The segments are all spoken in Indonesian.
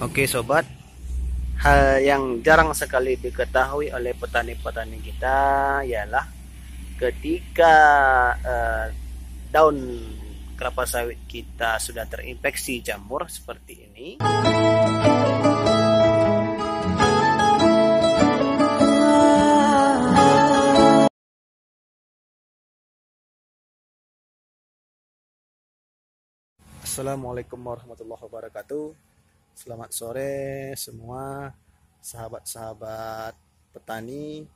Oke sobat, hal yang jarang sekali diketahui oleh petani-petani kita ialah ketika daun kelapa sawit kita sudah terinfeksi jamur seperti ini. Assalamualaikum warahmatullahi wabarakatuh. Selamat sore semua sahabat-sahabat petani,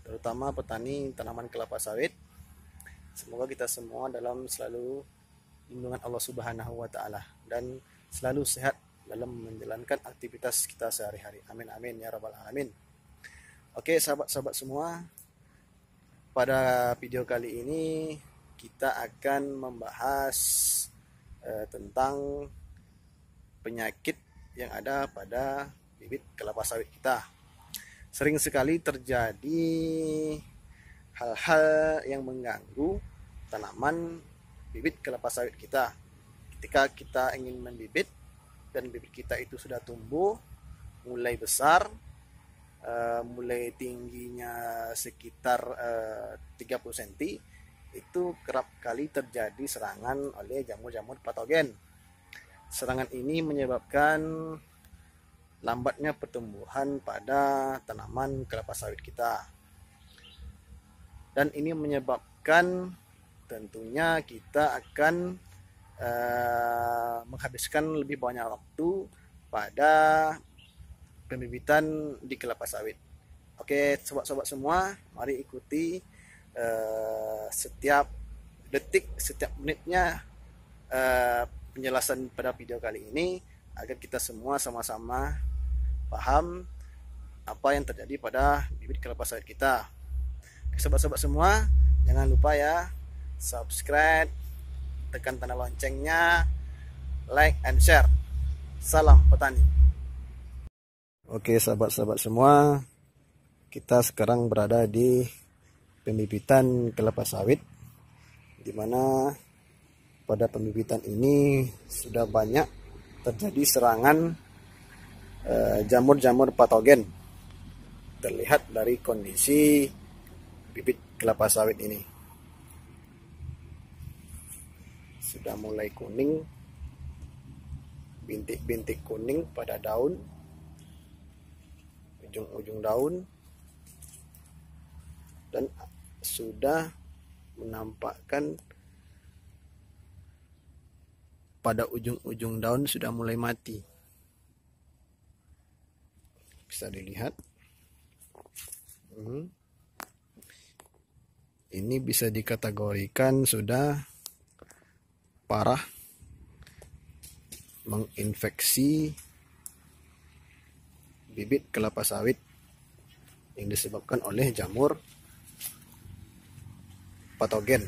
terutama petani tanaman kelapa sawit. Semoga kita semua dalam selalu lindungan Allah Subhanahu wa taala dan selalu sehat dalam menjalankan aktivitas kita sehari-hari. Amin amin ya rabbal alamin. Oke, sahabat-sahabat semua, pada video kali ini kita akan membahas tentang penyakit yang ada pada bibit kelapa sawit kita. Sering sekali terjadi hal-hal yang mengganggu tanaman bibit kelapa sawit kita. Ketika kita ingin membibit dan bibit kita itu sudah tumbuh, mulai besar, mulai tingginya sekitar 30 cm, itu kerap kali terjadi serangan oleh jamur-jamur patogen. Serangan ini menyebabkan lambatnya pertumbuhan pada tanaman kelapa sawit kita. Dan ini menyebabkan tentunya kita akan menghabiskan lebih banyak waktu pada pembibitan di kelapa sawit. Oke, sobat-sobat semua, mari ikuti setiap detik, setiap menitnya penjelasan pada video kali ini agar kita semua sama-sama paham apa yang terjadi pada bibit kelapa sawit kita. Sobat-sobat semua, jangan lupa ya subscribe, tekan tanda loncengnya, like and share. Salam petani. Oke sahabat-sahabat semua, kita sekarang berada di pembibitan kelapa sawit, di mana pada pembibitan ini sudah banyak terjadi serangan jamur-jamur patogen. Terlihat dari kondisi bibit kelapa sawit ini sudah mulai kuning, bintik-bintik kuning pada daun, ujung-ujung daun, dan sudah menampakkan pada ujung-ujung daun sudah mulai mati. Bisa dilihat. Ini bisa dikategorikan sudah parah, menginfeksi bibit kelapa sawit yang disebabkan oleh jamur patogen.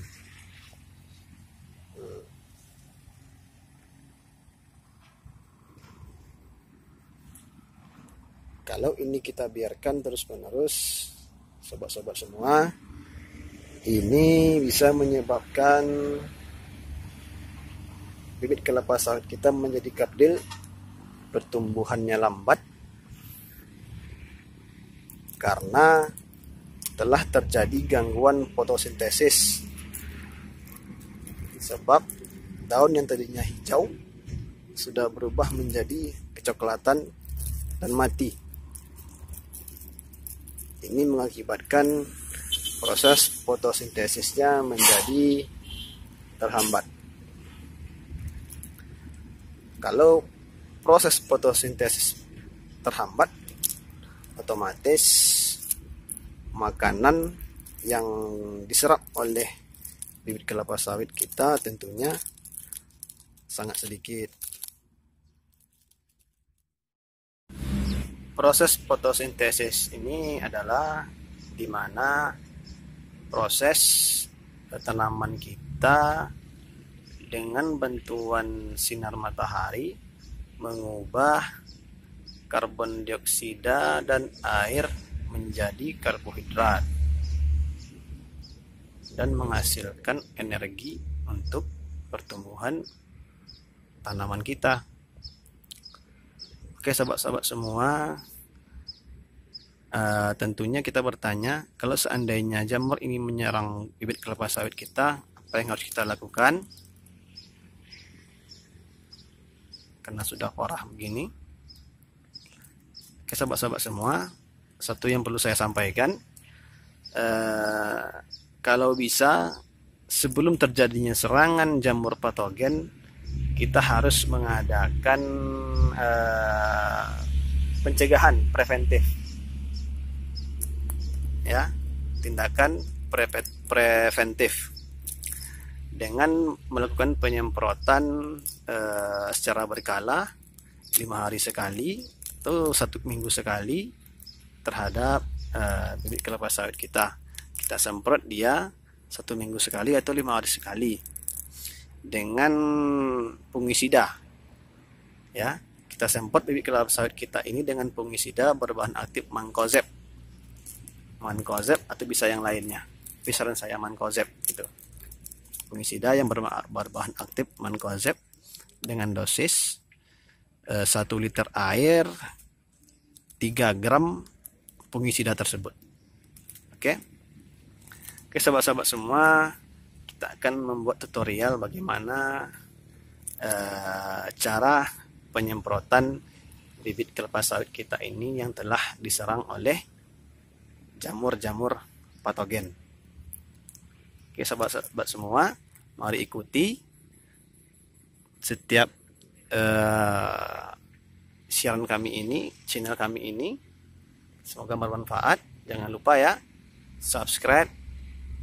Kalau ini kita biarkan terus-menerus, sobat-sobat semua, ini bisa menyebabkan bibit kelapa sawit kita menjadi kerdil, pertumbuhannya lambat karena telah terjadi gangguan fotosintesis. Sebab daun yang tadinya hijau sudah berubah menjadi kecoklatan dan mati. Ini mengakibatkan proses fotosintesisnya menjadi terhambat. Kalau proses fotosintesis terhambat, otomatis makanan yang diserap oleh bibit kelapa sawit kita tentunya sangat sedikit. Proses fotosintesis ini adalah di mana proses tanaman kita dengan bantuan sinar matahari mengubah karbon dioksida dan air menjadi karbohidrat dan menghasilkan energi untuk pertumbuhan tanaman kita. Oke sahabat-sahabat semua, tentunya kita bertanya, kalau seandainya jamur ini menyerang bibit kelapa sawit kita, apa yang harus kita lakukan? Karena sudah parah begini. Oke sahabat-sahabat semua, satu yang perlu saya sampaikan, kalau bisa sebelum terjadinya serangan jamur patogen, kita harus mengadakan pencegahan preventif, ya, tindakan preventif dengan melakukan penyemprotan secara berkala 5 hari sekali atau 1 minggu sekali terhadap bibit kelapa sawit kita. Kita semprot dia 1 minggu sekali atau 5 hari sekali dengan fungisida, ya. Kita semprot bibit kelapa sawit kita ini dengan fungisida berbahan aktif mancozeb atau bisa yang lainnya. Tapi saran saya mancozeb gitu. Fungisida yang berbahan aktif mancozeb dengan dosis 1 liter air 3 gram fungisida tersebut. Oke sahabat-sahabat semua, kita akan membuat tutorial bagaimana cara penyemprotan bibit kelapa sawit kita ini yang telah diserang oleh jamur-jamur patogen. Oke sahabat-sahabat semua, mari ikuti setiap siaran kami ini, channel kami ini. Semoga bermanfaat. Jangan lupa ya, subscribe,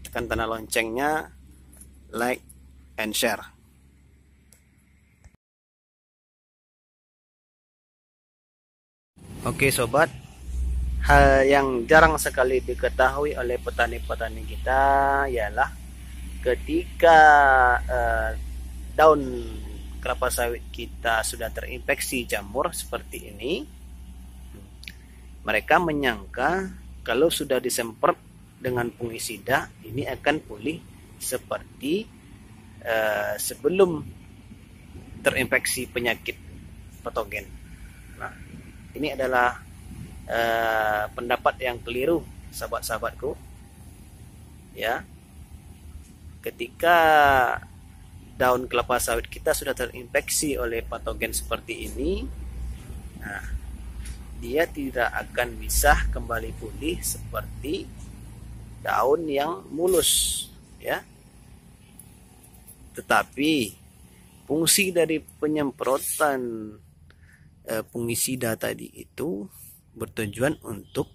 tekan tanda loncengnya, like and share. Oke sobat, hal yang jarang sekali diketahui oleh petani-petani kita ialah ketika daun kelapa sawit kita sudah terinfeksi jamur seperti ini, mereka menyangka kalau sudah disemprot dengan fungisida ini akan pulih seperti sebelum terinfeksi penyakit patogen. Nah, ini adalah pendapat yang keliru sahabat-sahabatku, ya. Ketika daun kelapa sawit kita sudah terinfeksi oleh patogen seperti ini, nah, dia tidak akan bisa kembali pulih seperti daun yang mulus, ya. Tetapi fungsi dari penyemprotan fungisida tadi itu bertujuan untuk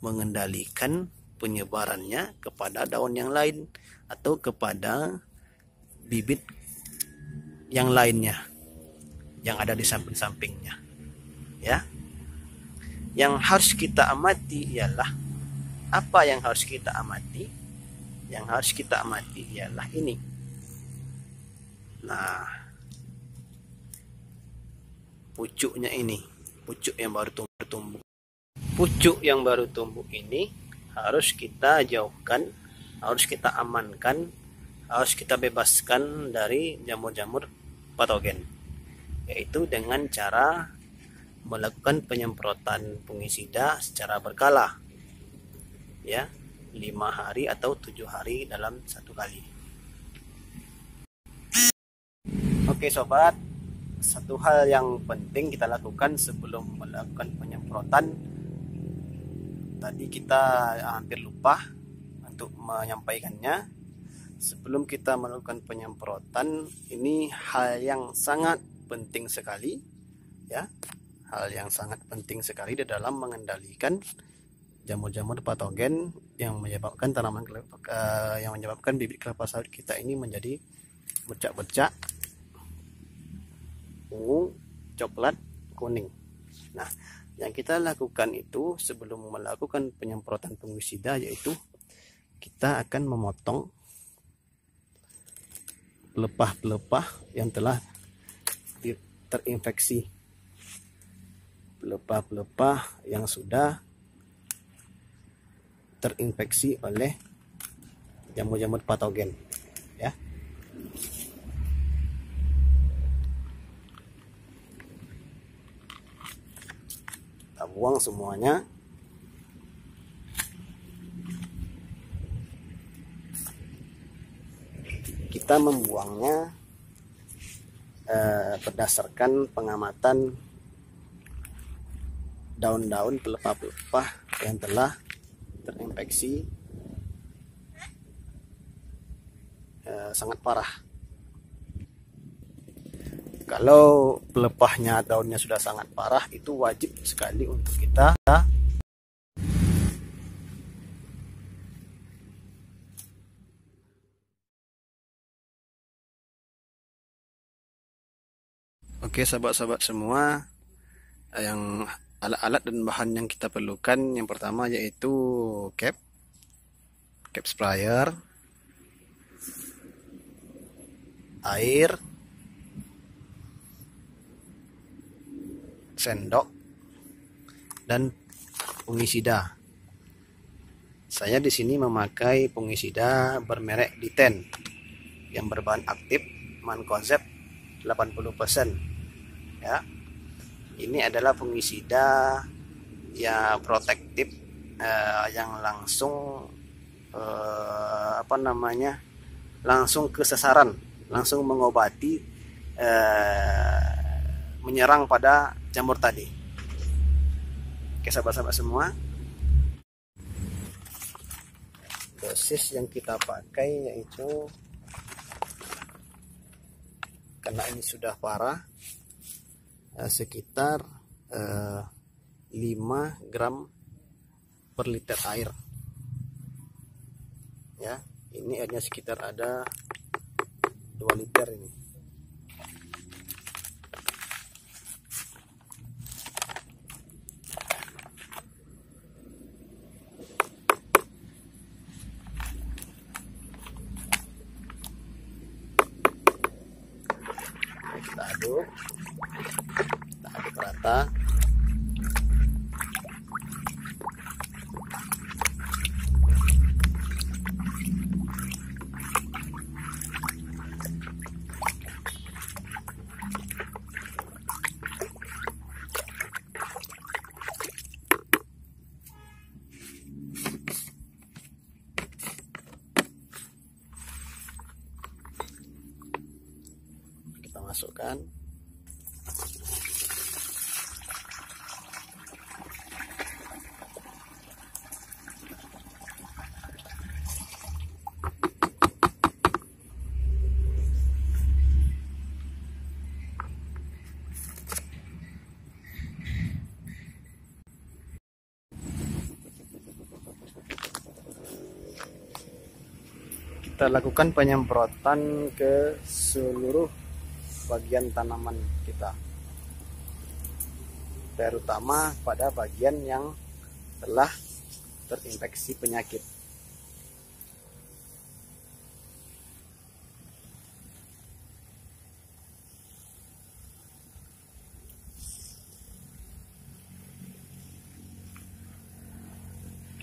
mengendalikan penyebarannya kepada daun yang lain atau kepada bibit yang lainnya yang ada di samping-sampingnya, ya. Yang harus kita amati ialah apa yang harus kita amati? Yang harus kita amati ialah ini. Nah, pucuknya ini, pucuk yang baru tumbuh. Pucuk yang baru tumbuh ini harus kita jauhkan, harus kita amankan, harus kita bebaskan dari jamur-jamur patogen, yaitu dengan cara melakukan penyemprotan fungisida secara berkala, ya, 5 hari atau 7 hari dalam 1 kali. Oke sobat, satu hal yang penting kita lakukan sebelum melakukan penyemprotan, tadi kita hampir lupa untuk menyampaikannya. Sebelum kita melakukan penyemprotan, ini hal yang sangat penting sekali, ya. Hal yang sangat penting sekali di dalam mengendalikan jamur-jamur patogen yang menyebabkan yang menyebabkan bibit kelapa sawit kita ini menjadi bercak-bercak ungu, coklat, kuning. Nah, yang kita lakukan itu sebelum melakukan penyemprotan fungisida, yaitu kita akan memotong pelepah-pelepah yang telah terinfeksi, pelepah-pelepah yang sudah terinfeksi oleh jamur-jamur patogen, ya. kita buang semuanya. Kita membuangnya berdasarkan pengamatan daun-daun pelepah-pelepah yang telah terinfeksi sangat parah. Kalau pelepahnya, daunnya sudah sangat parah, itu wajib sekali untuk kita Oke sahabat-sahabat semua, yang alat-alat dan bahan yang kita perlukan, yang pertama yaitu cap sprayer, air, sendok, dan fungisida. Saya di sini memakai fungisida bermerek D10 yang berbahan aktif mancozeb 80%. Ya, ini adalah fungisida ya protektif, yang langsung langsung ke sasaran, langsung mengobati, menyerang pada jamur tadi. Oke sahabat-sahabat semua, dosis yang kita pakai yaitu, karena ini sudah parah, sekitar 5 gram per liter air. Ya, ini airnya sekitar ada 2 liter ini. Kita aduk rata. Kita masukkan. Kita lakukan penyemprotan ke seluruh bagian tanaman kita, terutama pada bagian yang telah terinfeksi penyakit.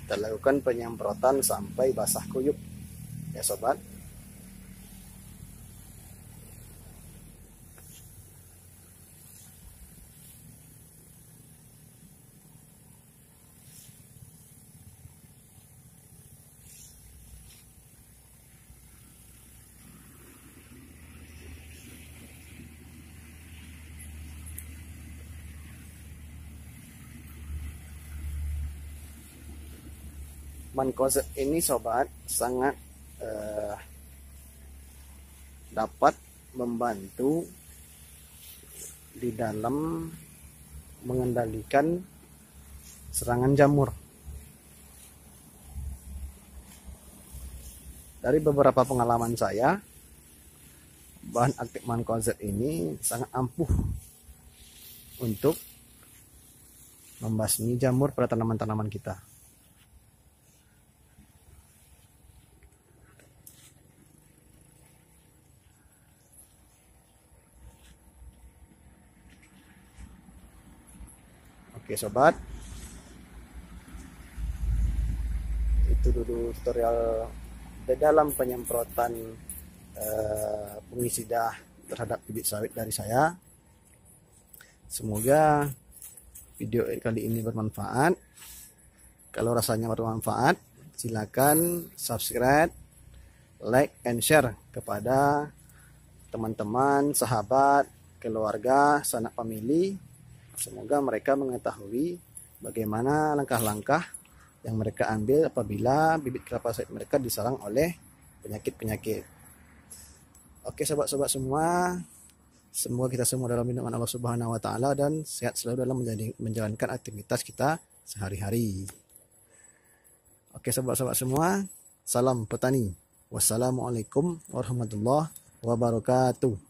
Kita lakukan penyemprotan sampai basah kuyup, ya sobat. Mancozeb ini sobat sangat dapat membantu di dalam mengendalikan serangan jamur. Dari beberapa pengalaman saya, bahan aktif mancozeb ini sangat ampuh untuk membasmi jamur pada tanaman-tanaman kita. Oke sobat, itu dulu tutorial di dalam penyemprotan fungisida terhadap bibit sawit dari saya. Semoga video kali ini bermanfaat. Kalau rasanya bermanfaat, silakan subscribe, like, and share kepada teman-teman, sahabat, keluarga, sanak famili. Semoga mereka mengetahui bagaimana langkah-langkah yang mereka ambil apabila bibit kelapa sawit mereka diserang oleh penyakit-penyakit. Oke sobat-sobat semua, semoga kita semua dalam lindungan Allah Subhanahu wa taala dan sehat selalu dalam menjalankan aktivitas kita sehari-hari. Oke sobat-sobat semua, salam petani. Wassalamualaikum warahmatullahi wabarakatuh.